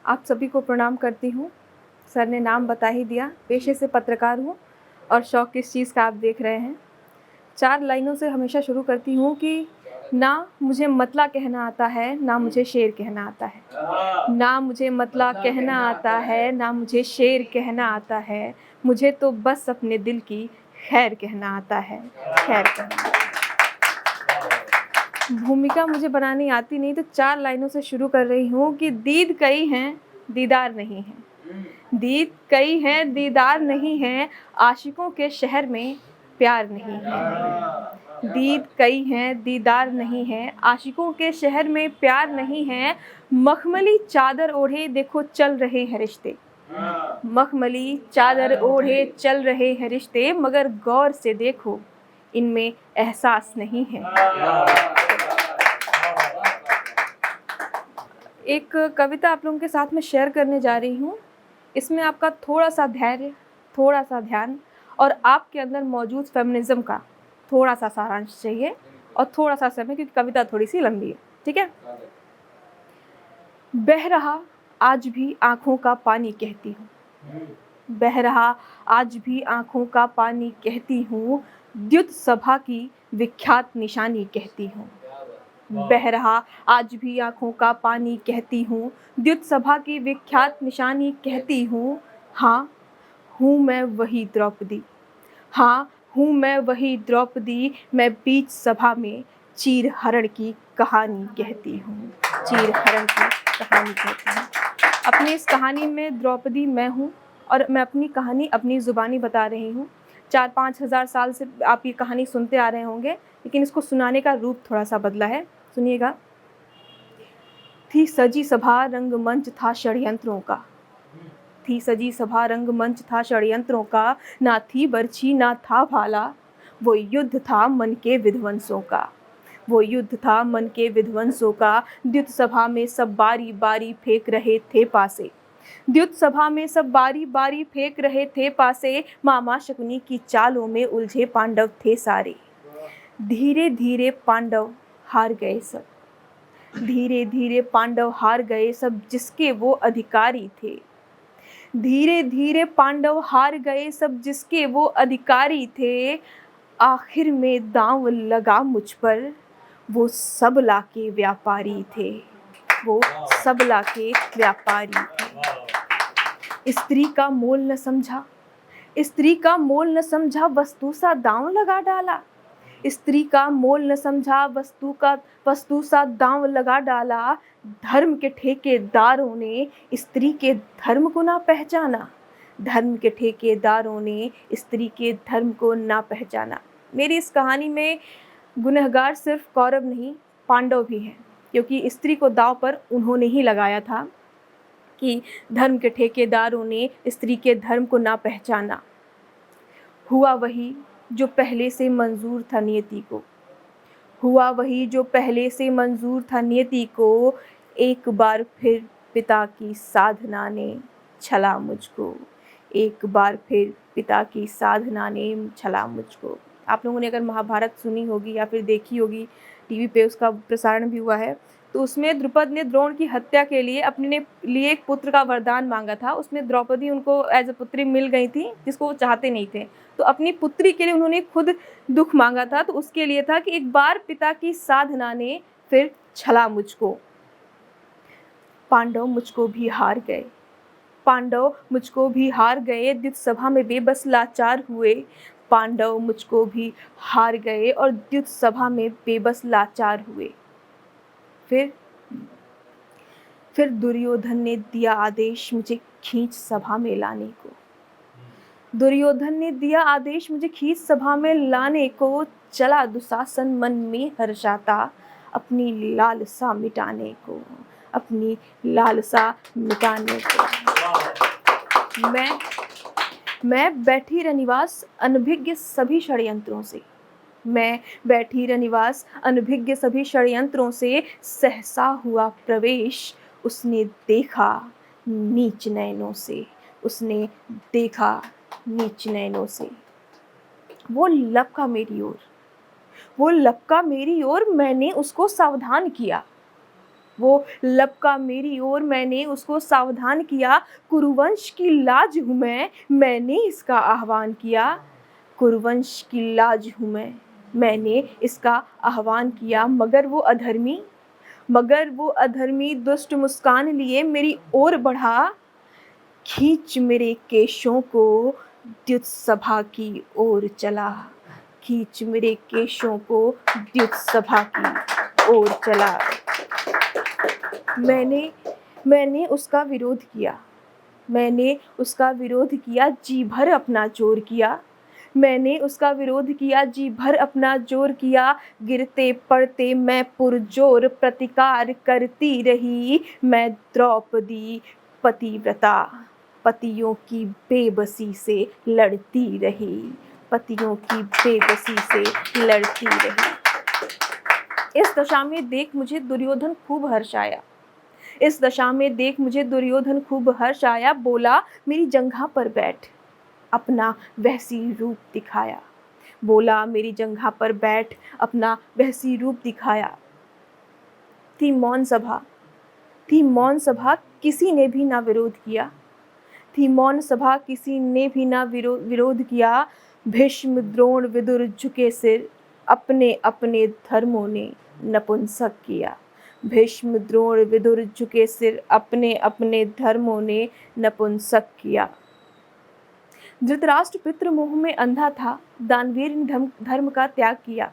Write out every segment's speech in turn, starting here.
आप सभी को प्रणाम करती हूँ। सर ने नाम बता ही दिया, पेशे से पत्रकार हूँ और शौक किस चीज़ का आप देख रहे हैं। 4 लाइनों से हमेशा शुरू करती हूँ कि ना मुझे मतला कहना आता है, ना मुझे शेर कहना आता है। ना मुझे मतला कहना आता है, ना मुझे शेर कहना आता है। मुझे तो बस अपने दिल की खैर कहना आता है, खैर कहना आता है। भूमिका मुझे बनानी आती नहीं तो 4 लाइनों से शुरू कर रही हूँ कि दीद कई हैं, दीदार नहीं है। दीद कई हैं, दीदार नहीं है, आशिकों के शहर में प्यार नहीं है। दीद कई हैं, दीदार नहीं है, आशिकों के शहर में प्यार नहीं है। मखमली चादर ओढ़े देखो चल रहे हैं रिश्ते। मखमली चादर ओढ़े चल रहे हैं रिश्ते, मगर गौर से देखो इनमें एहसास नहीं है। एक कविता आप लोगों के साथ में शेयर करने जा रही हूँ। इसमें आपका थोड़ा-सा धैर्य, थोड़ा-सा ध्यान और आपके अंदर मौजूद फेमिनिज़्म का थोड़ा-सा सारांश चाहिए और थोड़ा-सा समय, क्योंकि कविता थोड़ी-सी लंबी है। ठीक है? बह रहा आज भी आँखों का पानी कहती हूँ। बह रहा आज भी आँखों का पानी कहती हूँ, द्युत सभा की विख्यात निशानी कहती हूँ। बह रहा आज भी आँखों का पानी कहती हूँ, द्युत सभा की विख्यात निशानी कहती हूँ। हाँ, हूँ मैं वही द्रौपदी। हाँ, हूँ मैं वही द्रौपदी, मैं बीच सभा में चीर हरण की कहानी कहती हूँ। चीर हरण की कहानी कहती हूँ। अपनी इस कहानी में द्रौपदी मैं हूँ और मैं अपनी कहानी अपनी ज़ुबानी बता रही हूँ। 4-5 हज़ार साल से आप ये कहानी सुनते आ रहे होंगे, लेकिन इसको सुनाने का रूप थोड़ा-सा बदला है। सुनिएगा। थी सजी सभा रंगमंच था षड्यंत्रों का। थी सजी सभा रंगमंच था षड्यंत्रों का, ना थी बर्छी ना था भाला, वो युद्ध था मन के विध्वंसों का। वो युद्ध था मन के विध्वंसों का, द्युत सभा में सब बारी बारी फेंक रहे थे पासे। द्युत सभा में सब बारी बारी फेंक रहे थे पासे, मामा शकुनी की चालों में उलझे पांडव थे सारे। धीरे धीरे पांडव हार गए सब। धीरे धीरे पांडव हार गए सब, जिसके वो अधिकारी थे। धीरे धीरे पांडव हार गए सब, जिसके वो अधिकारी थे। आखिर में दांव लगा मुझ पर, वो सबला के व्यापारी थे। वो सबला के व्यापारी थे। स्त्री का मोल न समझा, स्त्री का मोल न समझा, वस्तु सा दांव लगा डाला। स्त्री का मोल न समझा, वस्तु सा दांव लगा डाला। धर्म के ठेकेदारों ने स्त्री के धर्म को ना पहचाना। धर्म के ठेकेदारों ने स्त्री के धर्म को ना पहचाना। मेरी इस कहानी में गुनहगार सिर्फ कौरव नहीं, पांडव भी हैं, क्योंकि स्त्री को दांव पर उन्होंने ही लगाया था कि धर्म के ठेकेदारों ने स्त्री के धर्म को ना पहचाना। हुआ वही जो पहले से मंजूर था नियति को। हुआ वही जो पहले से मंजूर था नियति को। एक बार फिर पिता की साधना ने छला मुझको। एक बार फिर पिता की साधना ने छला मुझको। आप लोगों ने अगर महाभारत सुनी होगी या फिर देखी होगी, टीवी पे उसका प्रसारण भी हुआ है, तो उसमें द्रुपद ने द्रोण की हत्या के लिए अपने लिए एक पुत्र का वरदान मांगा था। उसमें द्रौपदी उनको एज अ पुत्री मिल गई थी, जिसको वो चाहते नहीं थे। तो अपनी पुत्री के लिए उन्होंने खुद दुख मांगा था, तो उसके लिए था कि एक बार पिता की साधना ने फिर छला मुझको। पांडव मुझको भी हार गए। पांडव मुझको भी हार गए, द्युत सभा में बेबस लाचार हुए। पांडव मुझको भी हार गए और द्युत सभा में बेबस लाचार हुए। फिर दुर्योधन ने दिया आदेश मुझे खींच सभा में लाने को। दुर्योधन ने दिया आदेश मुझे खींच सभा में लाने को। चला दुशासन मन में हर्षाता, अपनी लालसा मिटाने को। अपनी लालसा मिटाने को। मैं बैठी रनिवास अनभिज्ञ सभी षड्यंत्रों से। मैं बैठी रनिवास अनभिज्ञ सभी षड्यंत्रों से। सहसा हुआ प्रवेश उसने देखा नीच नयनों से। उसने देखा नीच नयनों से। वो लपका मेरी ओर। वो लपका मेरी ओर, मैंने उसको सावधान किया। वो लपका मेरी ओर, मैंने उसको सावधान किया। कुरुवंश की लाज हूँ मैंने इसका आह्वान किया। कुरुवंश की लाज हूँ मैंने इसका आह्वान किया। मगर वो अधर्मी दुष्ट मुस्कान लिए मेरी ओर बढ़ा। खींच मेरे केशों को द्युत सभा की ओर चला। खींच मेरे केशों को द्युत सभा की ओर चला। मैंने उसका विरोध किया। मैंने उसका विरोध किया, जी भर अपना जोर किया। मैंने उसका विरोध किया, जी भर अपना जोर किया। गिरते पड़ते मैं पुरजोर प्रतिकार करती रही। मैं द्रौपदी पतिव्रता, पतियों की बेबसी से लड़ती रही। पतियों की बेबसी से लड़ती रही। इस दशा में देख मुझे दुर्योधन खूब हर्ष आया। इस दशा में देख मुझे दुर्योधन खूब हर्ष आया। बोला मेरी जंघा पर बैठ, अपना वहसी रूप दिखाया। बोला मेरी जंघा पर बैठ, अपना वहसी रूप दिखाया। थी मौन सभा, किसी ने भी ना विरोध किया। थी मौन सभा, किसी ने भी ना विरोध किया। भीष्म द्रोण विदुर झुके सिर, अपने अपने धर्मों ने नपुंसक किया। भीष्म द्रोण विदुर झुके सिर, अपने अपने धर्मों ने नपुंसक किया। धृतराष्ट्र पितृमोह में अंधा था, दानवीर ने धर्म का त्याग किया।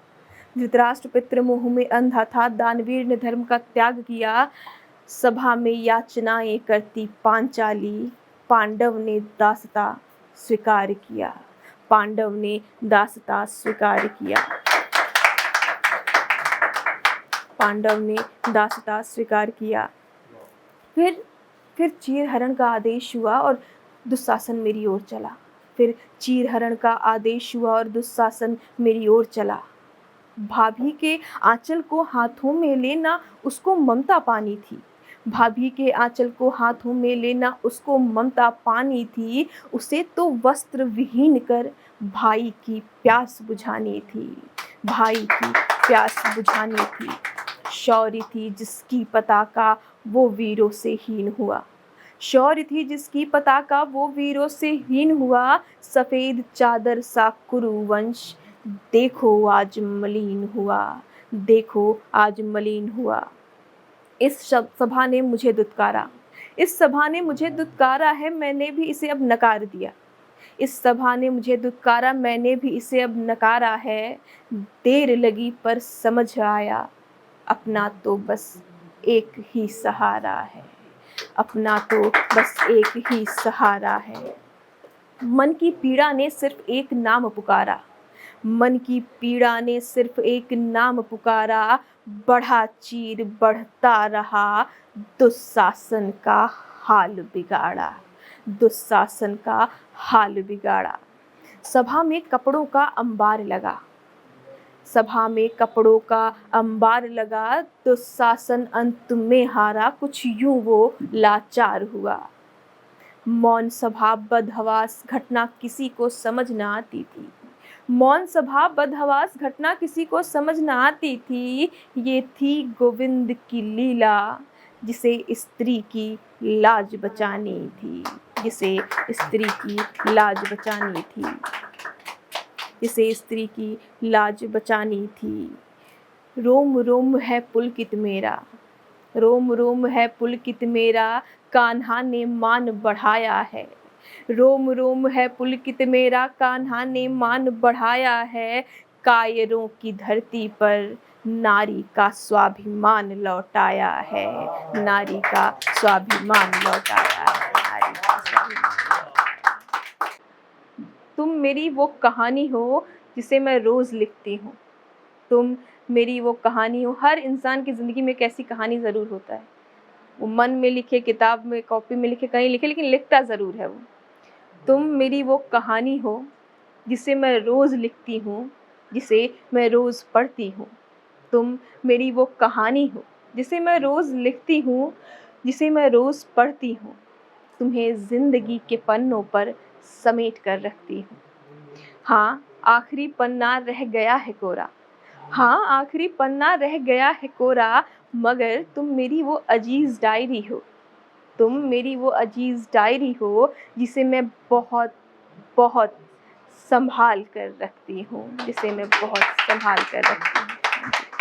धृतराष्ट्र पितृमोह में अंधा था, दानवीर ने धर्म का त्याग किया। सभा में याचनाएं करती पांचाली, पांडव ने दासता स्वीकार किया। पांडव ने दासता स्वीकार किया। पांडव ने दासता स्वीकार किया। फिर चीरहरण का आदेश हुआ और दुशासन मेरी ओर चला। फिर चीरहरण का आदेश हुआ और दुशासन मेरी ओर चला। भाभी के आंचल को हाथों में लेना उसको ममता पानी थी। भाभी के आंचल को हाथों में लेना उसको ममता पानी थी। उसे तो वस्त्र विहीन कर भाई की प्यास बुझानी थी। भाई की प्यास बुझानी थी। शौर्य थी जिसकी पताका वो वीरों से हीन हुआ। शौर्य थी जिसकी पताका वो वीरों से हीन हुआ। सफेद चादर सा कुरुवंश देखो आज मलिन हुआ। देखो आज मलिन हुआ। इस सभा ने मुझे दुत्कारा। इस सभा ने मुझे दुत्कारा है, मैंने भी इसे अब नकार दिया। इस सभा ने मुझे दुत्कारा, मैंने भी इसे अब नकारा है। देर लगी पर समझ आया, अपना तो बस एक ही सहारा है। अपना तो बस एक ही सहारा है। मन की पीड़ा ने सिर्फ एक नाम पुकारा। मन की पीड़ा ने सिर्फ एक नाम पुकारा। बढ़ा चीर बढ़ता रहा, दुशासन का हाल बिगाड़ा। दुशासन का हाल बिगाड़ा। सभा में कपड़ों का अंबार लगा। सभा में कपड़ों का अंबार लगा। दुशासन अंत में हारा, कुछ यूं वो लाचार हुआ। मौन सभा बदहवास घटना किसी को समझ न आती थी। मौन सभा बदहवास घटना किसी को समझ न आती थी। ये थी गोविंद की लीला, जिसे स्त्री की लाज बचानी थी। जिसे स्त्री की लाज बचानी थी। जिसे स्त्री की लाज बचानी थी। रोम रोम है पुलकित मेरा। रोम रोम है पुलकित मेरा, कान्हा ने मान बढ़ाया है। रोम रोम है पुलकित मेरा, कान्हा ने मान बढ़ाया है। कायरों की धरती पर नारी का स्वाभिमान लौटाया है। नारी का स्वाभिमान लौटाया है। नारी का स्वाभिमान। तुम मेरी वो कहानी हो जिसे मैं रोज़ लिखती हूँ। तुम मेरी वो कहानी हो। हर इंसान की ज़िंदगी में एक ऐसी कहानी ज़रूर होता है। वो मन में लिखे, किताब में, कॉपी में लिखे, कहीं लिखे, लेकिन लिखता ज़रूर है वो। तुम मेरी वो कहानी हो जिसे मैं रोज़ लिखती हूँ, जिसे मैं रोज़ पढ़ती हूँ। तुम मेरी वो कहानी हो जिसे मैं रोज़ लिखती हूँ, जिसे मैं रोज़ पढ़ती हूँ। तुम्हें ज़िंदगी के पन्नों पर समेट कर रखती हूँ। हाँ, आखिरी पन्ना रह गया है कोरा। हाँ, आखिरी पन्ना रह गया है कोरा, मगर तुम मेरी वो अजीज़ डायरी हो। तुम मेरी वो अजीज़ डायरी हो, जिसे मैं बहुत, बहुत सँभाल कर रखती हूँ, जिसे मैं बहुत सँभाल कर रखती हूँ।